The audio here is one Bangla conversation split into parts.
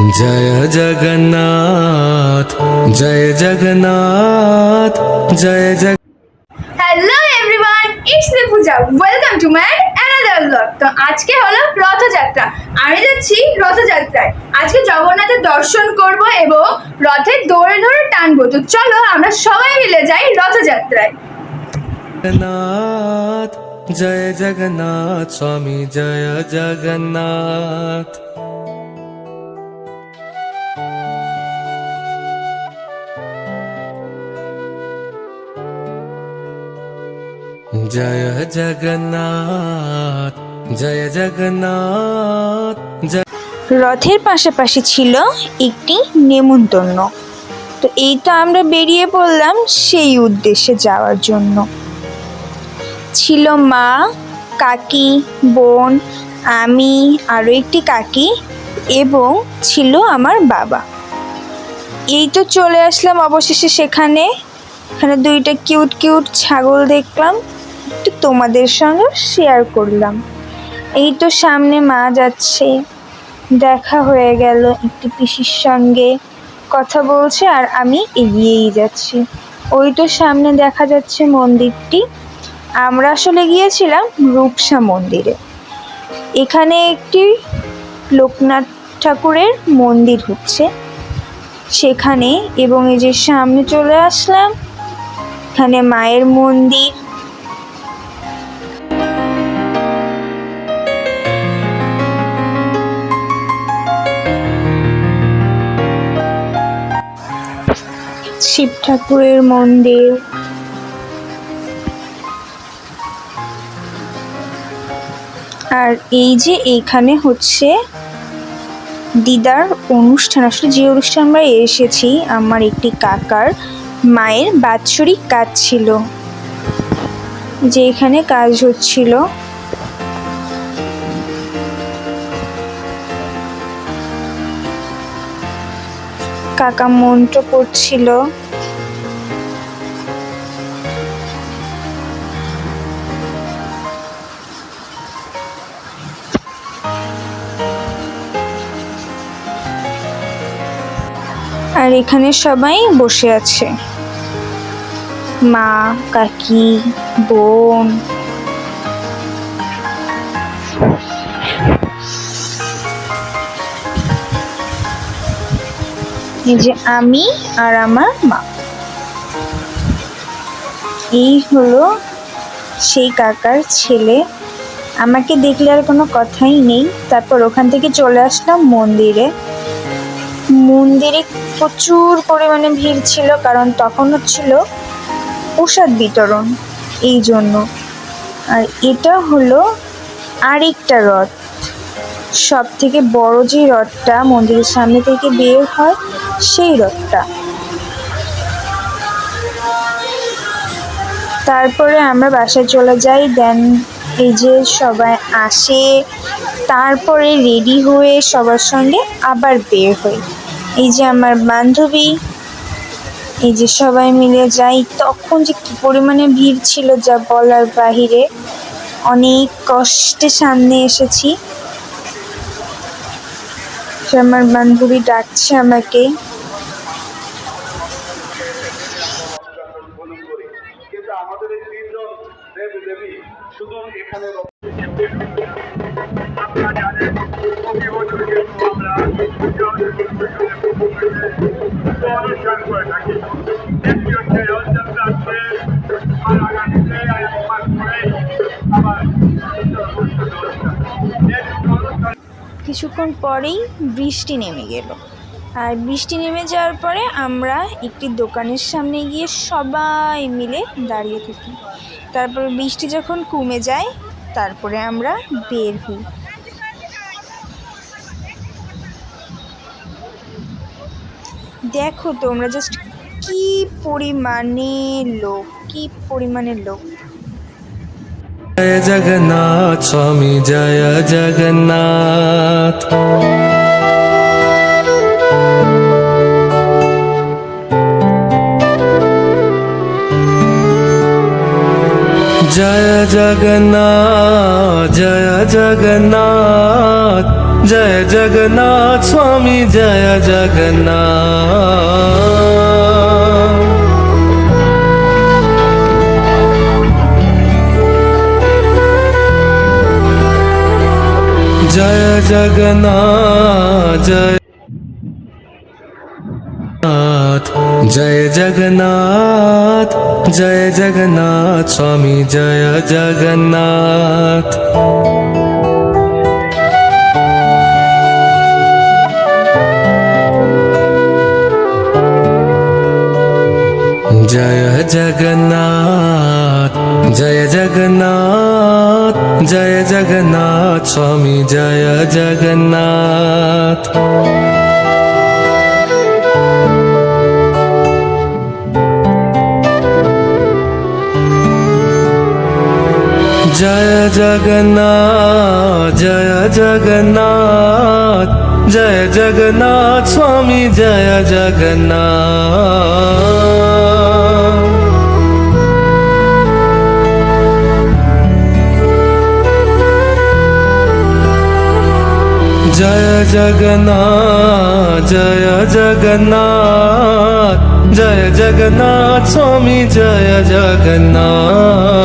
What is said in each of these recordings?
जय जगन्नाथ जय जगन्नाथ जय जग। Hello everyone, it's me Puja. Welcome to my another blog. তো আজকে হলো রথযাত্রা। আমি যাচ্ছি রথযাত্রায়। আজকে জগন্নাথের দর্শন করব এবং রথের দড়ি ধরে টানবো। তো চলো আমরা সবাই মিলে যাই রথযাত্রায়। जगन्नाथ जय जगन्नाथ स्वामी जय जगन्नाथ। जय जगन्नाथ जय जगन्नाथ जय। রথের পাশাপাশি ছিল একটি নেমন্তন্ন। তো এই তো আমরা বেরিয়ে পড়লাম সেই উদ্দেশ্যে যাওয়ার জন্য। ছিল মা, কাকি, বোন, আমি, আরও একটি কাকি এবং ছিল আমার বাবা। এই তো চলে আসলাম অবশেষে সেখানে। এখানে দুইটা কিউট কিউট ছাগল দেখলাম, একটু তোমাদের সঙ্গে শেয়ার করলাম। এই তো সামনে মা যাচ্ছে, দেখা হয়ে গেল একটি পিসির সঙ্গে, কথা বলছে আর আমি এগিয়েই যাচ্ছি। ওই তো সামনে দেখা যাচ্ছে মন্দিরটি। আমরা আসলে গিয়েছিলাম রূপসা মন্দিরে। এখানে একটি লোকনাথ ঠাকুরের মন্দির হচ্ছে সেখানে, এবং এই যে সামনে চলে আসলাম, এখানে মায়ের মন্দির। শিব ঠাকুরের মন্দির। আর এই যে এইখানে হচ্ছে দিদার অনুষ্ঠান, আসলে যে অনুষ্ঠান আমরা এসেছি, আমার একটি কাকার মায়ের বাৎসরিক কাজ ছিল, যে এখানে কাজ হচ্ছিল। কাকা মন্ত্র পড়ছিল। আর এখানে সবাই বসে আছে, মা, কাকি, বোন। এই যে আমি আর আমার মা। এই হলো সেই কাকার ছেলে। আমাকে দেখলে আর কোনো কথাই নেই। তারপর ওখান থেকে চলে আসলাম মন্দিরে। মন্দিরে প্রচুর পরিমাণে ভিড় ছিল, কারণ তখন হচ্ছিল প্রসাদ বিতরণ, এই জন্য। আর এটা হলো আরেকটা রথ, সব থেকে বড় যে রথটা মন্দিরের সামনে থেকে বের হয়, সেই রথটা। তারপরে আমরা বাসায় চলে যাই। দেন এই যে সবাই আসে, তারপরে রেডি হয়ে সবার সঙ্গে আবার বের হই। এই যে আমার বান্ধবী, এই যে সবাই মিলে যাই। তখন যে কি পরিমাণে ভিড় ছিল যা বলার বাহিরে। অনেক কষ্টে সামনে এসেছি। আমার বান্ধবী ডাকছে আমাকে। আমাদের এই তিনজন দেবী দেবী শুধু এখানে অনুষ্ঠান করে থাকি। একটি হচ্ছে রথযাত্রা আসছে, আর আগামীতে আবার কিছুক্ষণ পরেই বৃষ্টি নেমে গেল। আর বৃষ্টি নেমে যাওয়ার পরে আমরা একটি দোকানের সামনে গিয়ে সবাই মিলে দাঁড়িয়ে থাকি। তারপর বৃষ্টি যখন কমে যায়, তারপরে আমরা বের হই। দেখো তোমরা জাস্ট কি পরিমাণে লোক, কি পরিমাণে লোক। जय जगन्नाथ स्वामी जय जगन्नाथ। जय जगन्नाथ जय जगन्नाथ जय जगन्नाथ स्वामी जय जगन्नाथ। जय जगन्नाथ जय जगन्नाथ जय जगन्नाथ स्वामी जय जगन्नाथ। जय जगन्नाथ जय जगन्नाथ जय जगन्नाथ स्वामी जय जगन्नाथ। जय जगन्नाथ जय जगन्नाथ जय जगन्नाथ स्वामी जय जगन्नाथ। जय जगन्नाथ जय जगन्नाथ जय जगन्नाथ स्वामी जय जगन्नाथ।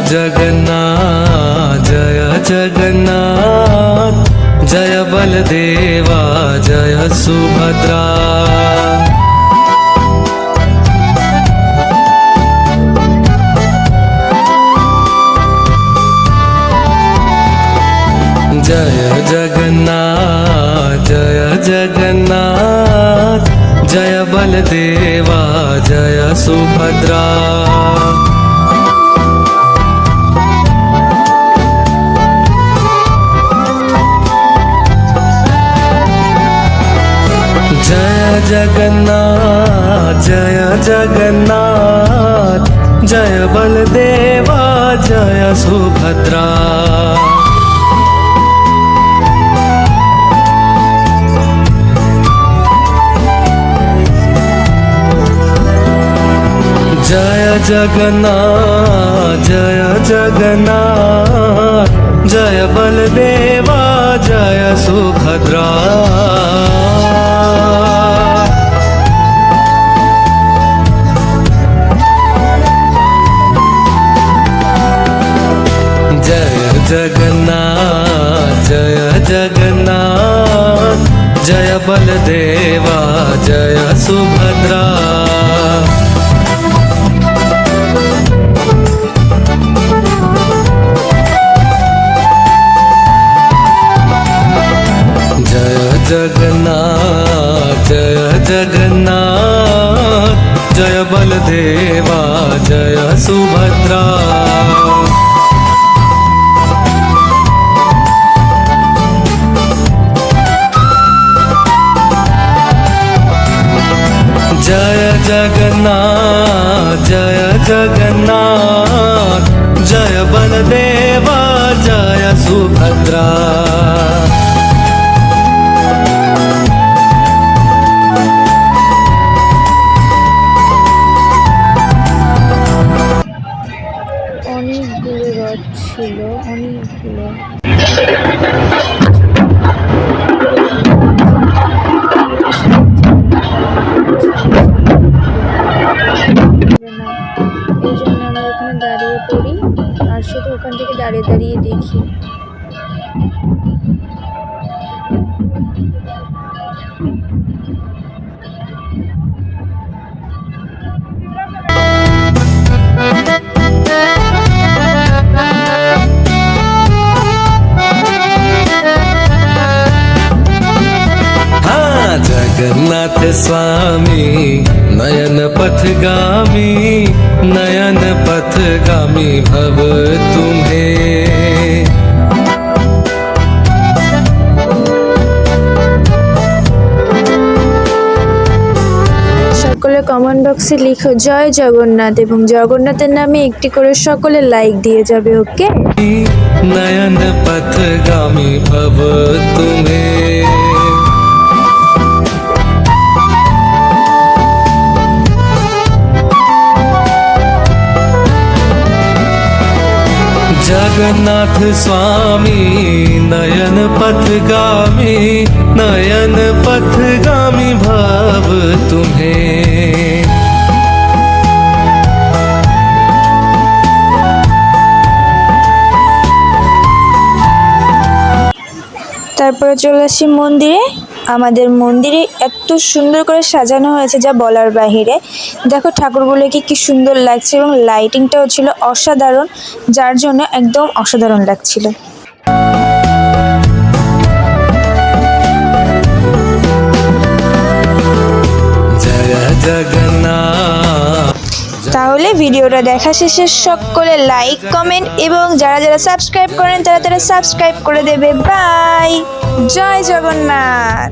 जगन्नाथ जय जगन्नाथ जय बलदेवा जय सुभद्रा। जय जगन्नाथ जय जगन्नाथ जय बलदेवा जय सुभद्रा। जय जगन्नाथ जय जगन्नाथ जय बलदेवा जय सुभद्रा। जय जगन्नाथ जय जगन्नाथ जय बलदेवा जय सुभद्रा। जय जगन्नाथ जय जगन्नाथ जय बलदेवा जय सुभद्रा। जय जगन्नाथ जय जगन्नाथ जय बलदेवा जय सुभद्रा। जय जगन्नाथ जय जगन्नाथ जय बलदेवा जय सुभद्रा। অনেকগুলো রথ ছিল, অনেকগুলো। এই জন্য আমরা ওখানে দাঁড়িয়ে পড়ি আর শুধু ওখান থেকে দাঁড়িয়ে দাঁড়িয়ে দেখি। जगन्नाथ स्वामी नयन पथगामी नयन पथगामी भव तुम्हें। করে কমেন্ট বক্সে লিখো জয় জগন্নাথ এবং জগন্নাথের নামে একটি করে সকলে লাইক দিয়ে যাবে। ওকে, नयन पथगामी भव तुम्हें। जगन्नाथ स्वामी नयन पथगामी, नयन पथगामी भव तुम्हें। তারপরে চলে আসি মন্দিরে। আমাদের মন্দিরে এত সুন্দর করে সাজানো হয়েছে যা বলার বাহিরে। দেখো ঠাকুরগুলোকে কি সুন্দর লাগছে এবং লাইটিংটাও ছিল অসাধারণ, যার জন্য একদম অসাধারণ লাগছিল। जय जगन्नाथ। তাহলে ভিডিওটা দেখা শেষে সকলে লাইক কমেন্ট এবং যারা যারা সাবস্ক্রাইব করেন তারা তারা সাবস্ক্রাইব করে দেবে। বাই, জয় জগন্নাথ।